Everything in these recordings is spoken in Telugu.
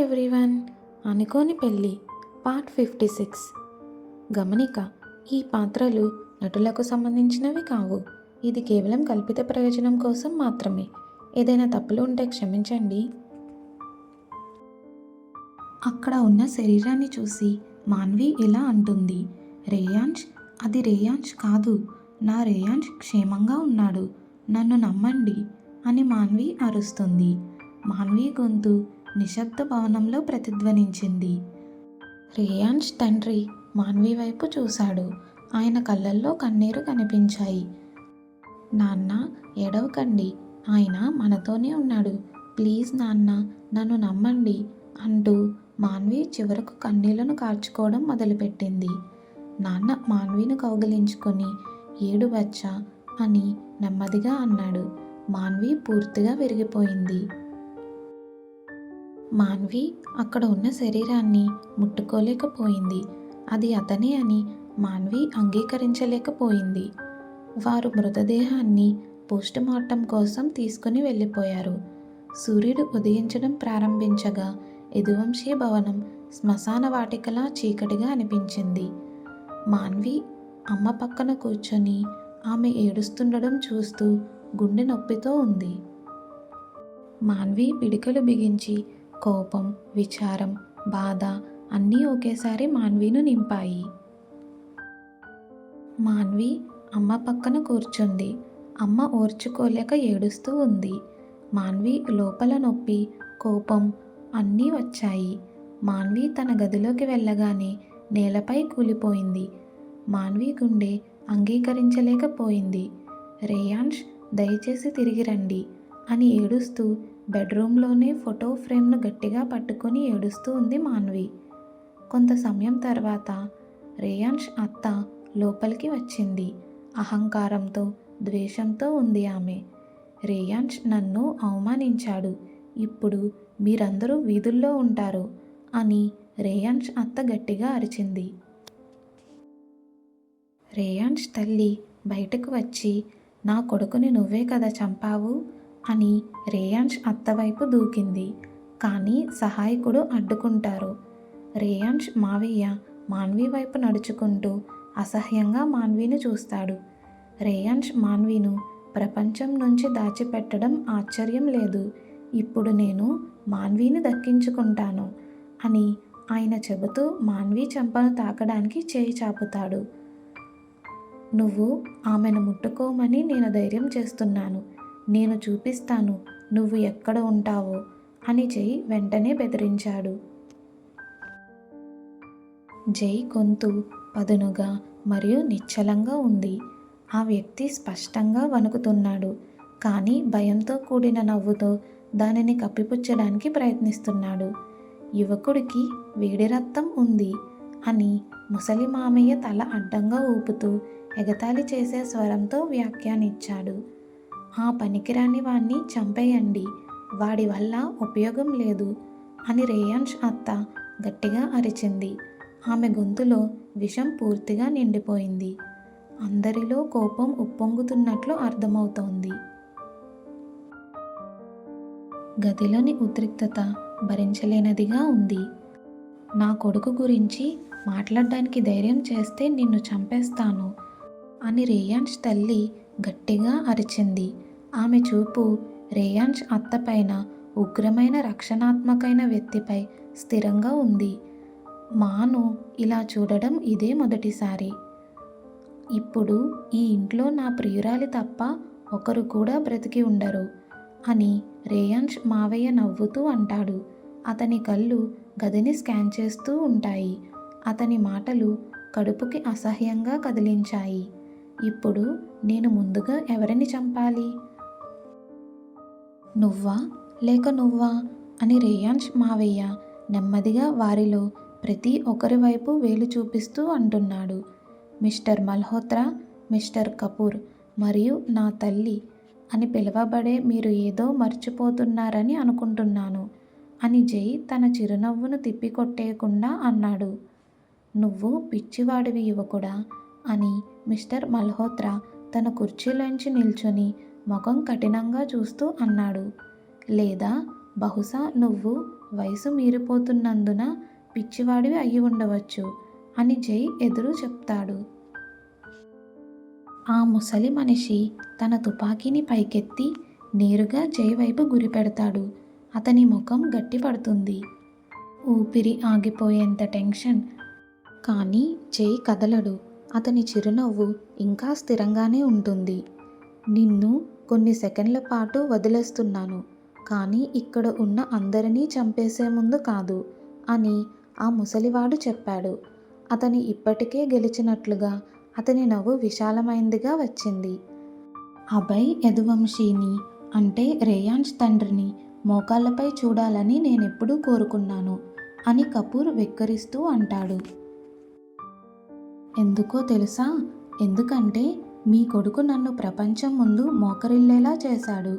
ఎవ్రీవన్. అనుకోని పెళ్ళి పార్ట్ 56. గమనిక: ఈ పాత్రలు నటులకు సంబంధించినవి కావు. ఇది కేవలం కల్పిత ప్రయోజనం కోసం మాత్రమే. ఏదైనా తప్పులు ఉంటే క్షమించండి. అక్కడ ఉన్న శరీరాన్ని చూసి మాన్వి ఇలా అంటుంది. రేయాంష్, అది రేయాంష్ కాదు. నా రేయాంష్ క్షేమంగా ఉన్నాడు. నన్ను నమ్మండి అని మాన్వి అరుస్తుంది. మాన్వి గొంతు నిశ్శబ్ద భవనంలో ప్రతిధ్వనించింది. రేయాంష్ తండ్రి మాన్వి వైపు చూశాడు. ఆయన కళ్ళల్లో కన్నీరు కనిపించాయి. నాన్న, ఏడవకండి. ఆయన మనతోనే ఉన్నాడు. ప్లీజ్ నాన్న, నన్ను నమ్మండి అంటూ మాన్వి చివరకు కన్నీళ్లను కార్చుకోవడం మొదలుపెట్టింది. నాన్న మాన్విని కౌగిలించుకొని ఏడు బచ్చా అని నెమ్మదిగా అన్నాడు. మాన్వి పూర్తిగా విరిగిపోయింది. మాన్వి అక్కడ ఉన్న శరీరాన్ని ముట్టుకోలేకపోయింది. అది అతనే అని మాన్వి అంగీకరించలేకపోయింది. వారు మృతదేహాన్ని పోస్టుమార్టం కోసం తీసుకుని వెళ్ళిపోయారు. సూర్యుడు ఉదయించడం ప్రారంభించగా యదువంశీ భవనం శ్మశాన వాటికలా చీకటిగా అనిపించింది. మాన్వి అమ్మ పక్కన కూర్చొని ఆమె ఏడుస్తుండడం చూస్తూ గుండె నొప్పితో ఉంది. మాన్వి పిడికలు బిగించి కోపం, విచారం, బాధ అన్నీ ఒకేసారి మాన్విను నింపాయి. మాన్వి అమ్మ పక్కన కూర్చుంది. అమ్మ ఓర్చుకోలేక ఏడుస్తూ ఉంది. మాన్వి లోపల నొప్పి, కోపం అన్నీ వచ్చాయి. మాన్వి తన గదిలోకి వెళ్ళగానే నేలపై కూలిపోయింది. మాన్వి గుండె అంగీకరించలేకపోయింది. రేయాంష్, దయచేసి తిరిగి రండి అని ఏడుస్తూ బెడ్రూమ్లోనే ఫోటో ఫ్రేమ్ను గట్టిగా పట్టుకొని ఏడుస్తూ ఉంది మాన్వి. కొంత సమయం తర్వాత రేయాంష్ అత్త లోపలికి వచ్చింది. అహంకారంతో, ద్వేషంతో ఉంది ఆమె. రేయాంష్ నన్ను అవమానించాడు. ఇప్పుడు మీరందరూ వీధుల్లో ఉంటారు అని రేయాంష్ అత్త గట్టిగా అరిచింది. రేయాంష్ తల్లి బయటకు వచ్చి, నా కొడుకుని నువ్వే కదా చంపావు అని రేయాంష్ అత్తవైపు దూకింది. కానీ సహాయకుడు అడ్డుకుంటారు. రేయాంష్ మావయ్య మాన్వి వైపు నడుచుకుంటూ అసహ్యంగా మాన్విని చూస్తాడు. రేయాంష్ మాన్విను ప్రపంచం నుంచి దాచిపెట్టడం ఆశ్చర్యం లేదు. ఇప్పుడు నేను మాన్విని దక్కించుకుంటాను అని ఆయన చెబుతూ మాన్వి చెంపను తాకడానికి చేయి చాపుతాడు. నువ్వు ఆమెను ముట్టుకోమని నేను ధైర్యం చేస్తున్నాను. నేను చూపిస్తాను నువ్వు ఎక్కడ ఉంటావో అని జై వెంటనే బెదిరించాడు. జై గొంతు పదునుగా మరియు నిశ్చలంగా ఉంది. ఆ వ్యక్తి స్పష్టంగా వణుకుతున్నాడు. కానీ భయంతో కూడిన నవ్వుతో దానిని కప్పిపుచ్చడానికి ప్రయత్నిస్తున్నాడు. యువకుడికి వేడి రక్తం ఉంది అని ముసలి మామయ్య తల అడ్డంగా ఊపుతూ ఎగతాళి చేసే స్వరంతో వ్యాఖ్యానించాడు. ఆ పనికిరాని వాణ్ణి చంపేయండి, వాడి వల్ల ఉపయోగం లేదు అని రేయాంష్ అత్త గట్టిగా అరిచింది. ఆమె గొంతులో విషం పూర్తిగా నిండిపోయింది. అందరిలో కోపం ఉప్పొంగుతున్నట్లు అర్థమవుతోంది. గదిలోని ఉద్రిక్తత భరించలేనిదిగా ఉంది. నా కొడుకు గురించి మాట్లాడడానికి ధైర్యం చేస్తే నిన్ను చంపేస్తాను అని రేయాంష్ తల్లి గట్టిగా అరిచింది. ఆమె చూపు రేయాంష్ అత్తపైన ఉగ్రమైన రక్షణాత్మకమైన వ్యక్తిపై స్థిరంగా ఉంది. మాను ఇలా చూడడం ఇదే మొదటిసారి. ఇప్పుడు ఈ ఇంట్లో నా ప్రియురాలి తప్ప ఒకరు కూడా బ్రతికి ఉండరు అని రేయాంష్ మావయ్య నవ్వుతూ అంటాడు. అతని కళ్ళు గదిని స్కాన్ చేస్తూ ఉంటాయి. అతని మాటలు కడుపుకి అసహ్యంగా కదిలించాయి. ఇప్పుడు నేను ముందుగా ఎవరిని చంపాలి? నువ్వా లేక నువ్వా అని రేయాంష్ మావయ్య నెమ్మదిగా వారిలో ప్రతి ఒక్కరి వైపు వేలు చూపిస్తూ అంటున్నాడు. మిస్టర్ మల్హోత్రా, మిస్టర్ కపూర్ మరియు నా తల్లి అని పిలువబడే మీరు ఏదో మర్చిపోతున్నారని అనుకుంటున్నాను అని జై తన చిరునవ్వును తిప్పికొట్టేయకుండా అన్నాడు. నువ్వు పిచ్చివాడివి యువకుడా అని మిస్టర్ మల్హోత్రా తన కుర్చీలోంచి నిల్చొని ముఖం కఠినంగా చూస్తూ అన్నాడు. లేదా బహుశా నువ్వు వయసు మీరిపోతున్నందున పిచ్చివాడివి అయి ఉండవచ్చు అని జై ఎదురు చెప్తాడు. ఆ ముసలి మనిషి తన తుపాకీని పైకెత్తి నేరుగా జై వైపు గురిపెడతాడు. అతని ముఖం గట్టిపడుతుంది. ఊపిరి ఆగిపోయేంత టెన్షన్. కానీ జై కదలడు. అతని చిరునవ్వు ఇంకా స్థిరంగానే ఉంటుంది. నిన్ను కొన్ని సెకండ్ల పాటు వదిలేస్తున్నాను, కానీ ఇక్కడ ఉన్న అందరినీ చంపేసే ముందు కాదు అని ఆ ముసలివాడు చెప్పాడు. అతని ఇప్పటికే గెలిచినట్లుగా అతని నవ్వు విశాలమైందిగా వచ్చింది. అభయ్ యదువంశీని అంటే రేయాన్స్ తండ్రిని మోకాళ్ళపై చూడాలని నేనెప్పుడూ కోరుకున్నాను అని కపూర్ వెక్కిరిస్తూ అంటాడు. ఎందుకో తెలుసా? ఎందుకంటే మీ కొడుకు నన్ను ప్రపంచం ముందు మోకరిల్లేలా చేశాడు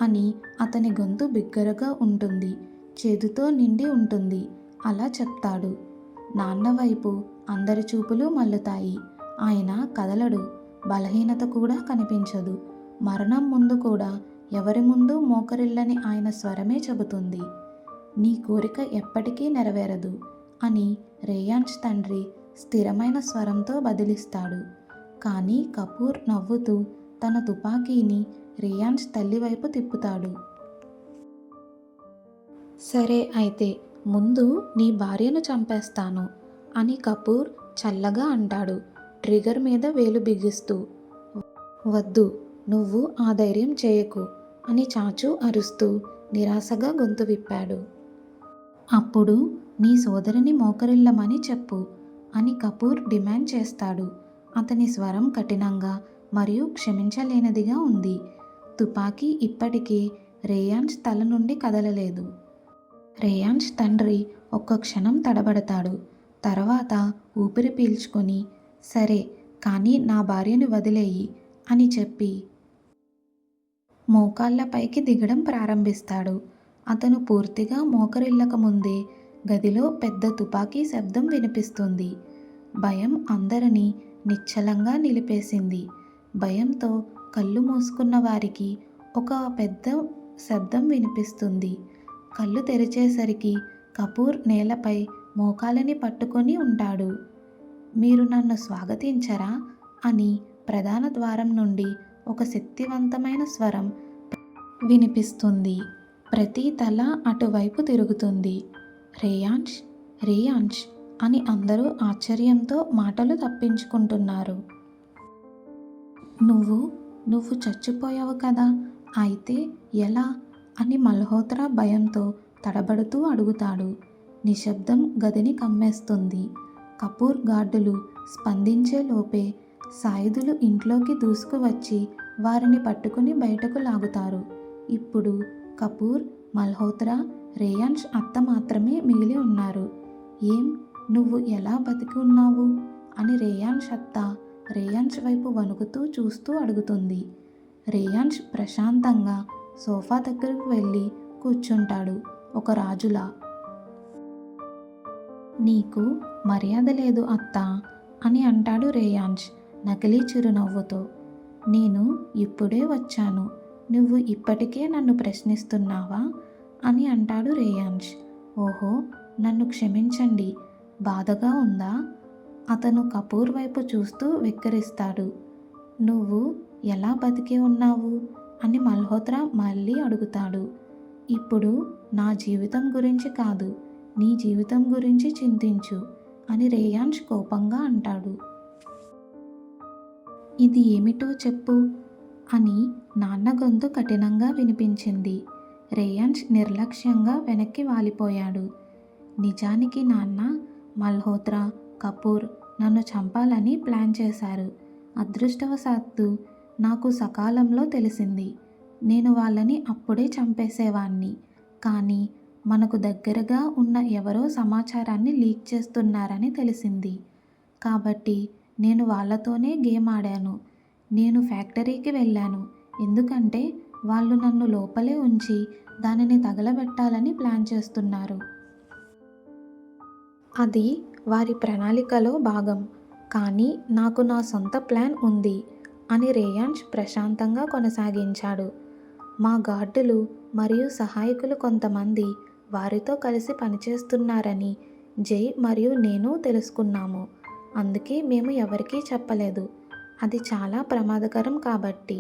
అని. అతని గొంతు బిగ్గరగా ఉంటుంది, చేదుతో నిండి ఉంటుంది. అలా చెప్తాడు. నాన్న వైపు అందరి చూపులు మల్లుతాయి. ఆయన కదలడు. బలహీనత కూడా కనిపించదు. మరణం ముందు కూడా ఎవరి ముందు మోకరిల్లని ఆయన స్వరమే చెబుతుంది, నీ కోరిక ఎప్పటికీ నెరవేరదు అని రేయాన్స్ తండ్రి స్థిరమైన స్వరంతో బదిలిస్తాడు. కానీ కపూర్ నవ్వుతూ తన తుపాకీని రేయాన్స్ తల్లి వైపు తిప్పుతాడు. సరే అయితే ముందు నీ భార్యను చంపేస్తాను అని కపూర్ చల్లగా అంటాడు, ట్రిగర్ మీద వేలు బిగిస్తూ. వద్దు, నువ్వు ఆ ధైర్యం చేయకు అని చాచు అరుస్తూ నిరాశగా గొంతు విప్పాడు. అప్పుడు నీ సోదరిని మోకరిల్లమని చెప్పు అని కపూర్ డిమాండ్ చేస్తాడు. అతని స్వరం కఠినంగా మరియు క్షమించలేనిదిగా ఉంది. తుపాకీ ఇప్పటికీ రేయాన్స్ తల నుండి కదలలేదు. రేయాన్స్ తండ్రి ఒక్క క్షణం తడబడతాడు. తర్వాత ఊపిరి పీల్చుకొని, సరే కానీ నా భార్యని వదిలేయి అని చెప్పి మోకాళ్ళపైకి దిగడం ప్రారంభిస్తాడు. అతను పూర్తిగా మోకరిల్లక ముందే గదిలో పెద్ద తుపాకీ శబ్దం వినిపిస్తుంది. భయం అందరినీ నిశ్చలంగా నిలిపేసింది. భయంతో కళ్ళు మూసుకున్న వారికి ఒక పెద్ద శబ్దం వినిపిస్తుంది. కళ్ళు తెరిచేసరికి కపూర్ నేలపై మోకాలని పట్టుకొని ఉంటాడు. మీరు నన్ను స్వాగతించరా అని ప్రధాన ద్వారం నుండి ఒక శక్తివంతమైన స్వరం వినిపిస్తుంది. ప్రతి తల అటువైపు తిరుగుతుంది. రేయాన్స్, రేయాన్స్ అని అందరూ ఆశ్చర్యంతో మాటలు తప్పించుకుంటున్నారు. నువ్వు చచ్చిపోయావు కదా, అయితే ఎలా అని మల్హోత్రా భయంతో తడబడుతూ అడుగుతాడు. నిశ్శబ్దం గదిని కమ్మేస్తుంది. కపూర్ గార్డులు స్పందించే లోపే సాయుధులు ఇంట్లోకి దూసుకువచ్చి వారిని పట్టుకుని బయటకు లాగుతారు. ఇప్పుడు కపూర్, మల్హోత్రా, రేయాన్స్ అత్త మాత్రమే మిగిలి ఉన్నారు. ఏం, నువ్వు ఎలా బతికి ఉన్నావు అని రేయాన్స్ అత్త రేయాన్స్ వైపు వణుకుతూ చూస్తూ అడుగుతుంది. రేయాన్స్ ప్రశాంతంగా సోఫా దగ్గరకు వెళ్ళి కూర్చుంటాడు, ఒక రాజులా. నీకు మర్యాద లేదు అత్తా అని అంటాడు రేయాన్స్ నకిలీ చిరునవ్వుతో. నేను ఇప్పుడే వచ్చాను, నువ్వు ఇప్పటికే నన్ను ప్రశ్నిస్తున్నావా అని అంటాడు రేయాన్స్. ఓహో, నన్ను క్షమించండి, బాధగా ఉందా? అతను కపూర్ వైపు చూస్తూ వెక్కిరిస్తాడు. నువ్వు ఎలా బతికి ఉన్నావు అని మల్హోత్రా మళ్ళీ అడుగుతాడు. ఇప్పుడు నా జీవితం గురించి కాదు, నీ జీవితం గురించి చింతించు అని రేయాన్స్ కోపంగా అంటాడు. ఇది ఏమిటో చెప్పు అని నాన్న గొంతు కఠినంగా వినిపించింది. రేయాన్స్ నిర్లక్ష్యంగా వెనక్కి వాలిపోయాడు. నిజానికి నాన్న, మల్హోత్రా, కపూర్ నన్ను చంపాలని ప్లాన్ చేశారు. అదృష్టవశాత్తు నాకు సకాలంలో తెలిసింది. నేను వాళ్ళని అప్పుడే చంపేసేవాణ్ణి. కానీ మనకు దగ్గరగా ఉన్న ఎవరో సమాచారాన్ని లీక్ చేస్తున్నారని తెలిసింది. కాబట్టి నేను వాళ్ళతోనే గేమ్ ఆడాను. నేను ఫ్యాక్టరీకి వెళ్ళాను, ఎందుకంటే వాళ్ళు నన్ను లోపలే ఉంచి దానిని తగలబెట్టాలని ప్లాన్ చేస్తున్నారు. అది వారి ప్రణాళికలో భాగం. కానీ నాకు నా సొంత ప్లాన్ ఉంది అని రేయాన్స్ ప్రశాంతంగా కొనసాగించాడు. మా గార్డులు మరియు సహాయకులు కొంతమంది వారితో కలిసి పనిచేస్తున్నారని జై మరియు నేను తెలుసుకున్నాము. అందుకే మేము ఎవరికీ చెప్పలేదు. అది చాలా ప్రమాదకరం కాబట్టి.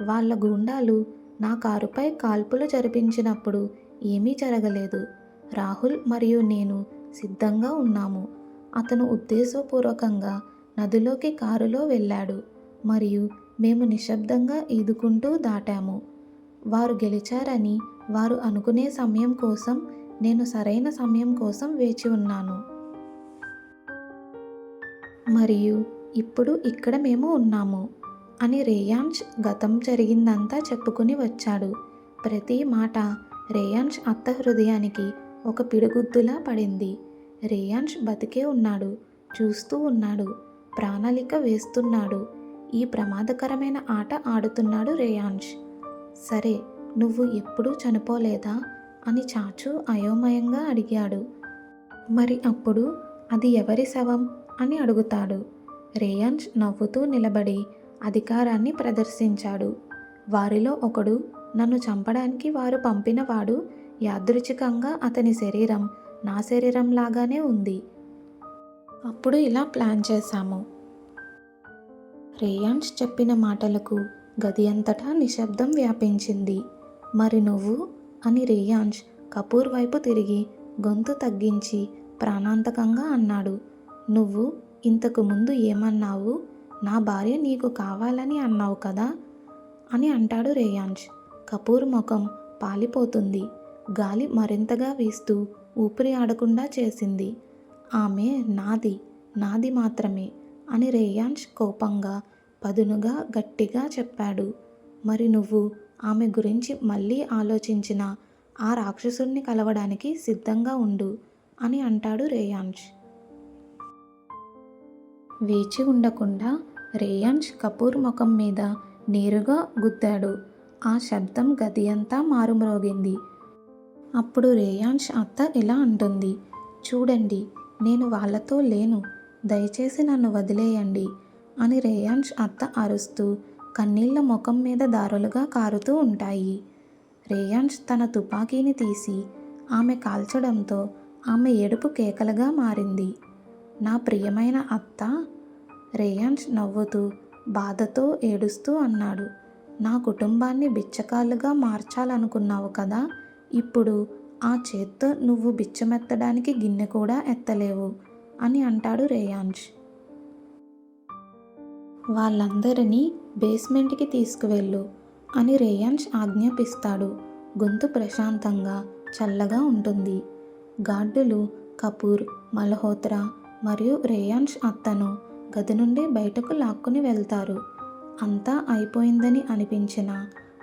వాళ్ళ గూండాలు నా కారుపై కాల్పులు జరిపించినప్పుడు ఏమీ జరగలేదు. రాహుల్ మరియు నేను సిద్ధంగా ఉన్నాము. అతను ఉద్దేశపూర్వకంగా నదిలోకి కారులో వెళ్ళాడు మరియు మేము నిశ్శబ్దంగా ఈదుకుంటూ దాటాము. వారు గెలిచారని వారు అనుకునే సమయం కోసం నేను సరైన సమయం కోసం వేచి ఉన్నాను. మరియు ఇప్పుడు ఇక్కడ మేము ఉన్నాము అని రేయాన్ష్ గతం జరిగిందంతా చెప్పుకుని వచ్చాడు. ప్రతి మాట రేయాన్ష్ అత్త హృదయానికి ఒక పిడిగుద్దులా పడింది. రేయాన్ష్ బతికే ఉన్నాడు, చూస్తూ ఉన్నాడు, ప్రణాళిక వేస్తున్నాడు. ఈ ప్రమాదకరమైన ఆట ఆడుతున్నాడు రేయాన్ష్. సరే, నువ్వు ఎప్పుడూ చనిపోలేదా అని చాచు అయోమయంగా అడిగాడు. మరి అప్పుడు అది ఎవరి శవం అని అడుగుతాడు. రేయాన్ష్ నవ్వుతూ నిలబడి అధికారాన్ని ప్రదర్శించాడు. వారిలో ఒకడు, నన్ను చంపడానికి వారు పంపినవాడు. యాదృచ్ఛికంగా అతని శరీరం నా శరీరం లాగానే ఉంది. అప్పుడు ఇలా ప్లాన్ చేశాము. రేయాన్ష్ చెప్పిన మాటలకు గది అంతటా నిశ్శబ్దం వ్యాపించింది. మరి నువ్వు అని రేయాన్ష్ కపూర్ వైపు తిరిగి గొంతు తగ్గించి ప్రాణాంతకంగా అన్నాడు. నువ్వు ఇంతకు ముందు ఏమన్నావు? నా భార్య నీకు కావాలని అన్నావు కదా అని అంటాడు రేయాన్ష్. కపూర్ ముఖం పాలిపోతుంది. గాలి మరింతగా వీస్తూ ఊపిరి ఆడకుండా చేసింది. ఆమె నాది మాత్రమే అని రేయాన్ష్ కోపంగా పదునుగా గట్టిగా చెప్పాడు. మరి నువ్వు ఆమె గురించి మళ్ళీ ఆలోచించిన ఆ రాక్షసుడిని కలవడానికి సిద్ధంగా ఉండు అని అంటాడు రేయాన్ష్. వేచి ఉండకుండా రేయాన్ష్ కపూర్ ముఖం మీద నేరుగా గుద్దాడు. ఆ శబ్దం గది అంతా మారుమ్రోగింది. అప్పుడు రేయాన్ష్ అత్త ఇలా అంటుంది. చూడండి, నేను వాళ్ళతో లేను, దయచేసి నన్ను వదిలేయండి అని రేయాన్ష్ అత్త అరుస్తూ కన్నీళ్ల ముఖం మీద దారులుగా కారుతూ ఉంటాయి. రేయాన్ష్ తన తుపాకీని తీసి ఆమె కాల్చడంతో ఆమె ఏడుపు కేకలుగా మారింది. నా ప్రియమైన అత్త, రేయాన్ష్ నవ్వుతూ బాధతో ఏడుస్తూ అన్నాడు. నా కుటుంబాన్ని బిచ్చకాళ్ళుగా మార్చాలనుకున్నావు కదా, ఇప్పుడు ఆ చేత్తో నువ్వు బిచ్చమెత్తడానికి గిన్నె కూడా ఎత్తలేవు అని అంటాడు రేయాన్ష్. వాళ్ళందరినీ బేస్మెంట్కి తీసుకువెళ్ళు అని రేయాన్ష్ ఆజ్ఞాపిస్తాడు. గొంతు ప్రశాంతంగా చల్లగా ఉంటుంది. గార్డులు కపూర్, మల్హోత్రా మరియు రేయాన్ష్ అత్తను గది నుండి బయటకు లాక్కుని వెళ్తారు. అంతా అయిపోయిందని అనిపించిన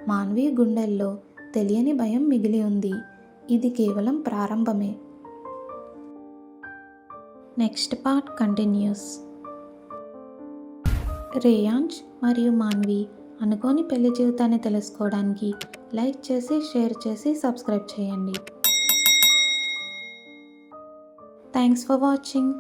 మాన్వి గుండెల్లో తెలియని భయం మిగిలి ఉంది. ఇది కేవలం ప్రారంభమే. Next part continues. రేయాన్ష్ మరియు మాన్వి అనుకోని పెళ్లి జీవితాన్ని తెలుసుకోవడానికి లైక్ చేసి, షేర్ చేసి, సబ్స్క్రైబ్ చేయండి. Thanks for watching.